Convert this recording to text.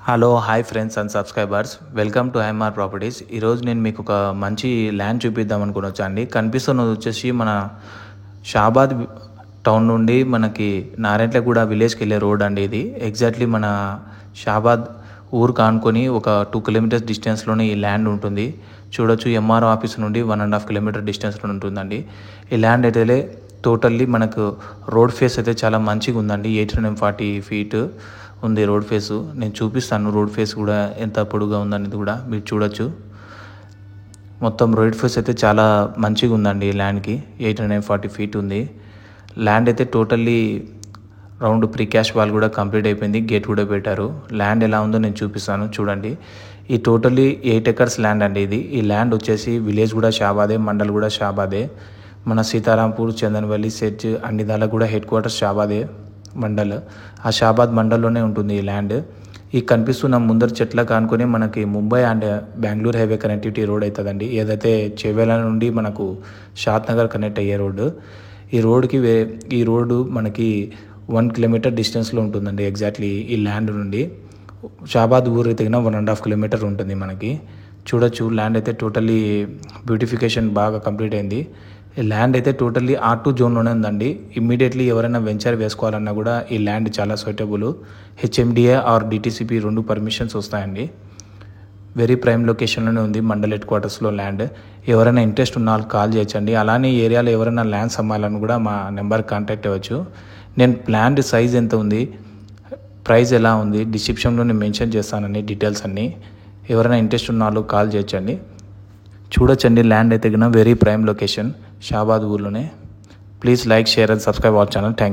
Hello hi friends and subscribers, welcome to IMR properties. ఈరోజు నేను మీకు ఒక మంచి ల్యాండ్ చూపిద్దాం అనుకుని వచ్చాండి. కనిపిస్తున్నది వచ్చేసి మన షాబాద్ టౌన్ నుండి మనకి నారాయణగూడ విలేజ్కి వెళ్ళే రోడ్ అండి. ఇది ఎగ్జాక్ట్లీ మన షాబాద్ ఊరు కానుకొని ఒక 2 కిలోమీటర్స్ డిస్టెన్స్లోనే ఈ ల్యాండ్ ఉంటుంది. చూడొచ్చు, ఎంఆర్ఓ ఆఫీస్ నుండి 1.5 కిలోమీటర్ డిస్టెన్స్లో ఉంటుందండి. ఈ ల్యాండ్ అయితే టోటల్లీ మనకు రోడ్ ఫేస్ అయితే చాలా మంచిగా ఉందండి. 840 ఫీట్ ఉంది రోడ్ ఫేసు. నేను చూపిస్తాను రోడ్ ఫేస్ కూడా ఎంత పొడుగా ఉందనేది కూడా మీరు చూడొచ్చు. మొత్తం రోడ్ ఫేస్ అయితే చాలా మంచిగా ఉందండి. ఈ ల్యాండ్కి 840 ఫీట్ ఉంది. ల్యాండ్ అయితే totally round pre cash wall కూడా కంప్లీట్ అయిపోయింది. గేట్ కూడా పెట్టారు. ల్యాండ్ ఎలా ఉందో నేను చూపిస్తాను చూడండి. ఈ టోటల్లీ 8 ఎకర్స్ ల్యాండ్ అండి ఇది. ఈ ల్యాండ్ వచ్చేసి విలేజ్ కూడా షాబాదే, మండల్ కూడా షాబాదే. మన సీతారాంపూర్, చందన్వల్లి, సెర్జ్ అన్ని దాకా కూడా హెడ్ క్వార్టర్స్ షాబాదే మండల్. ఆ షాబాద్ మండల్లోనే ఉంటుంది ఈ ల్యాండ్. ఈ కనిపిస్తున్న ముందర చెట్ల కానుకొని మనకి Mumbai and Bengaluru highway connectivity road అవుతుందండి. ఏదైతే చేవేల నుండి మనకు షాద్ నగర్ కనెక్ట్ అయ్యే రోడ్డు. ఈ రోడ్డు మనకి 1 కిలోమీటర్ డిస్టెన్స్లో ఉంటుందండి. ఎగ్జాక్ట్లీ ఈ ల్యాండ్ నుండి షాబాద్ ఊరు తగిన 1.5 కిలోమీటర్ ఉంటుంది మనకి. చూడొచ్చు, ల్యాండ్ అయితే టోటల్లీ బ్యూటిఫికేషన్ బాగా కంప్లీట్ అయింది. ఈ ల్యాండ్ అయితే టోటల్లీ R2 జోన్లోనే ఉందండి. ఇమ్మీడియట్లీ ఎవరైనా వెంచర్ వేసుకోవాలన్నా కూడా ఈ ల్యాండ్ చాలా suitable. HMDA or DTCP 2 permissions వస్తాయండి. వెరీ ప్రైమ్ లొకేషన్లోనే ఉంది, మండల్ హెడ్ క్వార్టర్స్లో ల్యాండ్. ఎవరైనా ఇంట్రెస్ట్ ఉన్న వాళ్ళు కాల్ చేయొచ్చండి. అలానే ఈ ఏరియాలో ఎవరైనా ల్యాండ్స్ అమ్మాలని కూడా మా నెంబర్ కాంటాక్ట్ అవ్వచ్చు. నేను ల్యాండ్ సైజ్ ఎంత ఉంది, ప్రైస్ ఎలా ఉంది డిస్క్రిప్షన్లో నేను మెన్షన్ చేస్తానండి డీటెయిల్స్ అన్నీ. ఎవరైనా ఇంట్రెస్ట్ ఉన్న వాళ్ళు కాల్ చేయొచ్చండి. చూడొచ్చండి, ల్యాండ్ అయితే వెరీ ప్రైమ్ లొకేషన్ షాబాద్ ఊర్లోనే. Please like, share and subscribe our channel. Thank